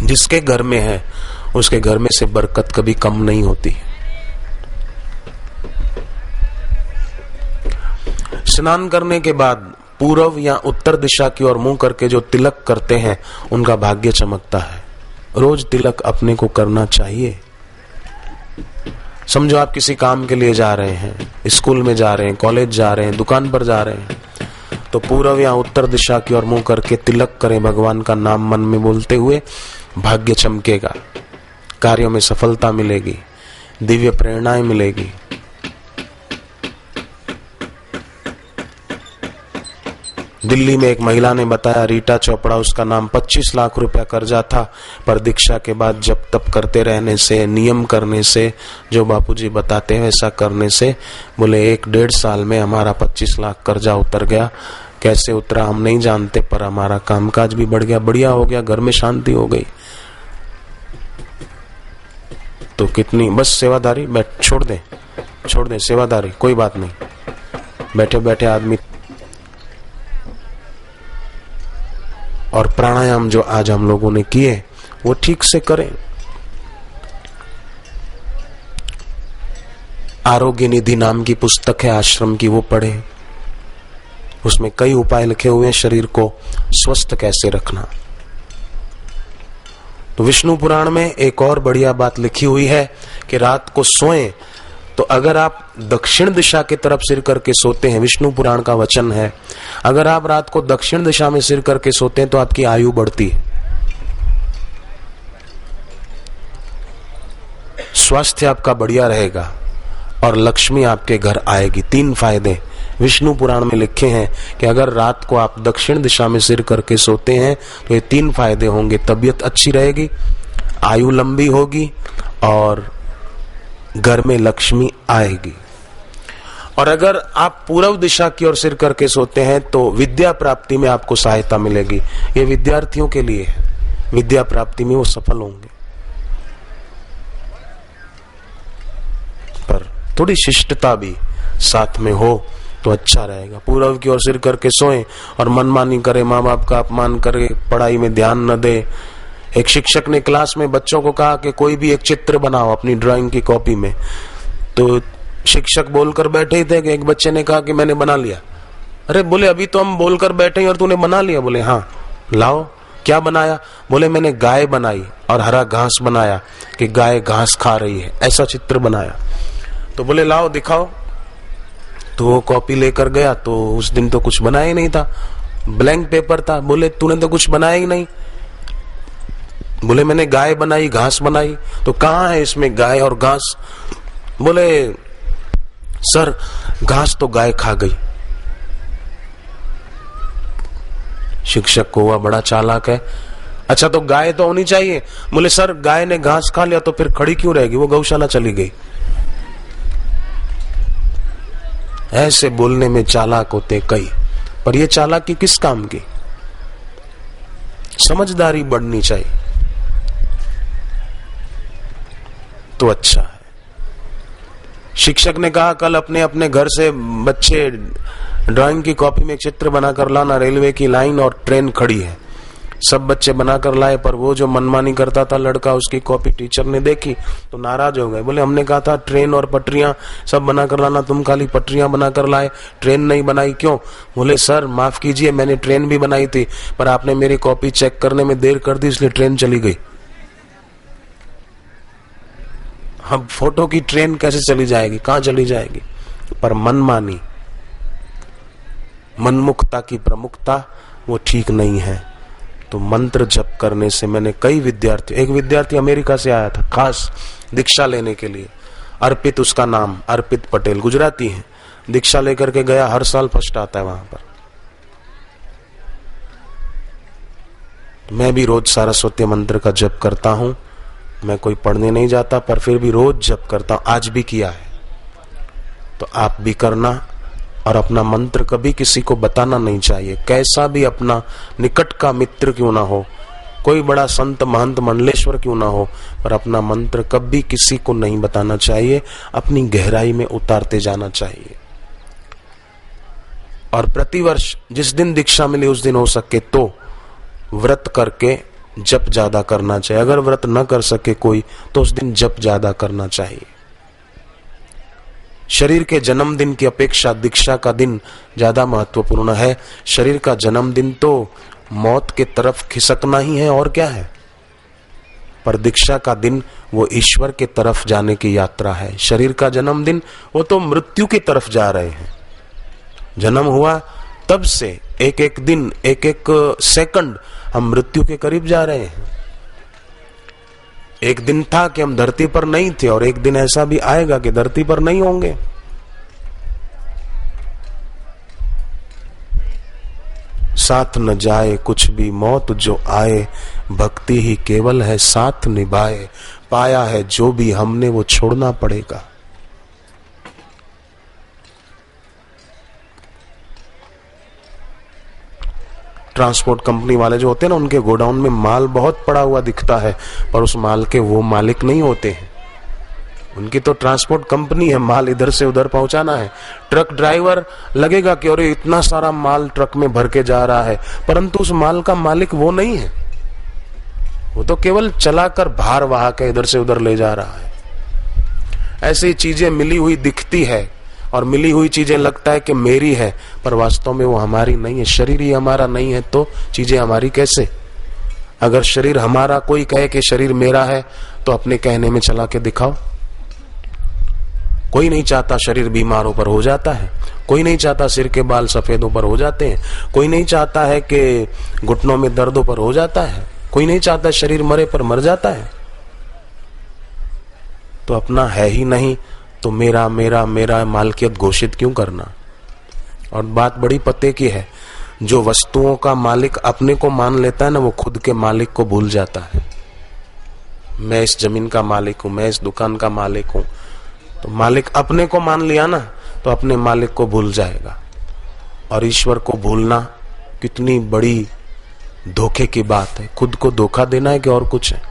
जिसके घर में है उसके घर में से बरकत कभी कम नहीं होती। स्नान करने के बाद पूर्व या उत्तर दिशा की ओर मुंह करके जो तिलक करते हैं उनका भाग्य चमकता है। रोज तिलक अपने को करना चाहिए। समझो आप किसी काम के लिए जा रहे हैं, स्कूल में जा रहे हैं, कॉलेज जा रहे हैं, दुकान पर जा रहे हैं, तो पूर्व या उत्तर दिशा की ओर मुंह करके तिलक करें, भगवान का नाम मन में बोलते हुए। भाग्य चमकेगा, कार्यों में सफलता मिलेगी, दिव्य प्रेरणाएं मिलेगी। दिल्ली में एक महिला ने बताया, रीटा चोपड़ा उसका नाम, 25 लाख रुपया कर्जा था, पर दीक्षा के बाद जब तप करते रहने से, नियम करने से, जो बापूजी बताते हैं वैसा करने से, बोले 1-1.5 साल में हमारा 25 लाख कर्जा उतर गया। कैसे उतरा हम नहीं जानते, पर हमारा कामकाज भी बढ़ गया, बढ़िया हो गया, घर में शांति हो गई। तो कितनी बस सेवादारी, छोड़ दें सेवादारी, कोई बात नहीं, बैठे बैठे आदमी। और प्राणायाम जो आज हम लोगों ने किए वो ठीक से करें। आरोग्य निधि नाम की पुस्तक है आश्रम की, वो पढ़ें। उसमें कई उपाय लिखे हुए हैं शरीर को स्वस्थ कैसे रखना। तो विष्णु पुराण में एक और बढ़िया बात लिखी हुई है कि रात को सोएं तो अगर आप दक्षिण दिशा की तरफ सिर करके सोते हैं, विष्णु पुराण का वचन है, अगर आप रात को दक्षिण दिशा में सिर करके सोते हैं तो आपकी आयु बढ़ती है, स्वास्थ्य आपका बढ़िया रहेगा और लक्ष्मी आपके घर आएगी। 3 फायदे विष्णु पुराण में लिखे हैं कि अगर रात को आप दक्षिण दिशा में सिर करके सोते हैं तो ये 3 फायदे होंगे। तबीयत अच्छी रहेगी, आयु लंबी होगी और घर में लक्ष्मी आएगी। और अगर आप पूर्व दिशा की ओर सिर करके सोते हैं तो विद्या प्राप्ति में आपको सहायता मिलेगी। ये विद्यार्थियों के लिए है, विद्या प्राप्ति में वो सफल होंगे। पर थोड़ी शिष्टता भी साथ में हो तो अच्छा रहेगा। पूर्व की ओर सिर करके सोएं और मनमानी करे, माँ बाप का अपमान करे, पढ़ाई में ध्यान न दे। एक शिक्षक ने क्लास में बच्चों को कहा कि कोई भी एक चित्र बनाओ अपनी ड्राइंग की कॉपी में। तो शिक्षक बोलकर बैठे ही थे कि एक बच्चे ने कहा कि मैंने बना लिया। अरे बोले अभी तो हम बोलकर बैठे हैं और तूने बना लिया। बोले हाँ, लाओ क्या बनाया? बोले मैंने गाय बनाई और हरा घास बनाया कि गाय घास खा रही है, ऐसा चित्र बनाया। तो बोले लाओ दिखाओ। तो वो कॉपी लेकर गया तो उस दिन तो कुछ बनाया ही नहीं था, ब्लैंक पेपर था। बोले तूने तो कुछ बनाया ही नहीं। बोले मैंने गाय बनाई, घास बनाई। तो कहाँ है इसमें गाय और घास? बोले सर घास तो गाय खा गई। शिक्षक को हुआ बड़ा चालाक है, अच्छा तो गाय तो होनी चाहिए। बोले सर गाय ने घास खा लिया तो फिर खड़ी क्यों रहेगी, वो गौशाला चली गई। ऐसे बोलने में चालाक होते कई, पर ये चालाकी किस काम की? समझदारी बढ़नी चाहिए तो अच्छा है। शिक्षक ने कहा कल अपने अपने घर से बच्चे ड्राइंग की कॉपी में एक चित्र बनाकर लाना, रेलवे की लाइन और ट्रेन खड़ी है। सब बच्चे बनाकर लाए, पर वो जो मनमानी करता था लड़का, उसकी कॉपी टीचर ने देखी तो नाराज हो गए। बोले हमने कहा था ट्रेन और पटरियां सब बनाकर लाना, तुम खाली पटरियां बनाकर लाए, ट्रेन नहीं बनाई क्यों? बोले सर माफ कीजिए, मैंने ट्रेन भी बनाई थी, पर आपने मेरी कॉपी चेक करने में देर कर दी इसलिए ट्रेन चली गई। अब फोटो की ट्रेन कैसे चली जाएगी, कहां चली जाएगी? पर मनमानी, मनमुखता की प्रमुखता वो ठीक नहीं है। तो मंत्र जप करने से मैंने कई विद्यार्थी, एक विद्यार्थी अमेरिका से आया था खास दीक्षा लेने के लिए, अर्पित उसका नाम, अर्पित पटेल, गुजराती है, दीक्षा लेकर के गया, हर साल फर्स्ट आता है वहां पर। मैं भी रोज सरस्वती मंत्र का जप करता हूं, मैं कोई पढ़ने नहीं जाता पर फिर भी रोज जप करता हूं, आज भी किया है। तो आप भी करना और अपना मंत्र कभी किसी को बताना नहीं चाहिए, कैसा भी अपना निकट का मित्र क्यों ना हो, कोई बड़ा संत महंत मंडलेश्वर क्यों ना हो, पर अपना मंत्र कभी किसी को नहीं बताना चाहिए, अपनी गहराई में उतारते जाना चाहिए। और प्रतिवर्ष जिस दिन दीक्षा मिली उस दिन हो सके तो व्रत करके जप ज्यादा करना चाहिए। अगर व्रत न कर सके कोई तो उस दिन जप ज्यादा करना चाहिए। शरीर के जन्मदिन की अपेक्षा दीक्षा का दिन ज्यादा महत्वपूर्ण है। शरीर का जन्मदिन तो मौत के तरफ खिसकना ही है और क्या है, पर दीक्षा का दिन वो ईश्वर के तरफ जाने की यात्रा है। शरीर का जन्मदिन वो तो मृत्यु की तरफ जा रहे हैं। जन्म हुआ तब से एक एक दिन, एक एक सेकंड हम मृत्यु के करीब जा रहे हैं। एक दिन था कि हम धरती पर नहीं थे और एक दिन ऐसा भी आएगा कि धरती पर नहीं होंगे। साथ न जाए कुछ भी मौत जो आए, भक्ति ही केवल है साथ निभाए। पाया है जो भी हमने वो छोड़ना पड़ेगा। ट्रांसपोर्ट कंपनी वाले जो होते हैं ना, उनके गोडाउन में माल बहुत पड़ा हुआ दिखता है, पर उस माल के वो मालिक नहीं होते हैं। उनकी तो ट्रांसपोर्ट कंपनी है, माल इधर से उधर पहुंचाना है। ट्रक ड्राइवर लगेगा कि अरे इतना सारा माल ट्रक में भर के जा रहा है, परंतु उस माल का मालिक वो नहीं है। वो तो केवल चलाकर भार वहा के इधर से उधर ले जा रहा है। ऐसी चीजें मिली हुई दिखती है और मिली हुई चीजें लगता है कि मेरी है, पर वास्तव में वो हमारी नहीं है। शरीर ही हमारा नहीं है तो चीजें हमारी कैसे? अगर शरीर हमारा, कोई कहे कि शरीर मेरा है, तो अपने कहने में चला के दिखाओ। कोई नहीं चाहता शरीर बीमारों पर हो जाता है, कोई नहीं चाहता सिर के बाल सफेदों पर हो जाते हैं, कोई नहीं चाहता है कि घुटनों में दर्दों पर हो जाता है, कोई नहीं चाहता शरीर मरे पर मर जाता है। तो अपना है ही नहीं तो मेरा मेरा मेरा मालकियत घोषित क्यों करना? और बात बड़ी पते की है, जो वस्तुओं का मालिक अपने को मान लेता है ना, वो खुद के मालिक को भूल जाता है। मैं इस जमीन का मालिक हूं, मैं इस दुकान का मालिक हूं, तो मालिक अपने को मान लिया ना, तो अपने मालिक को भूल जाएगा। और ईश्वर को भूलना कितनी बड़ी धोखे की बात है। खुद को धोखा देना है कि और कुछ है?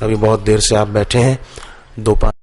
अभी बहुत देर से आप बैठे हैं, 2-5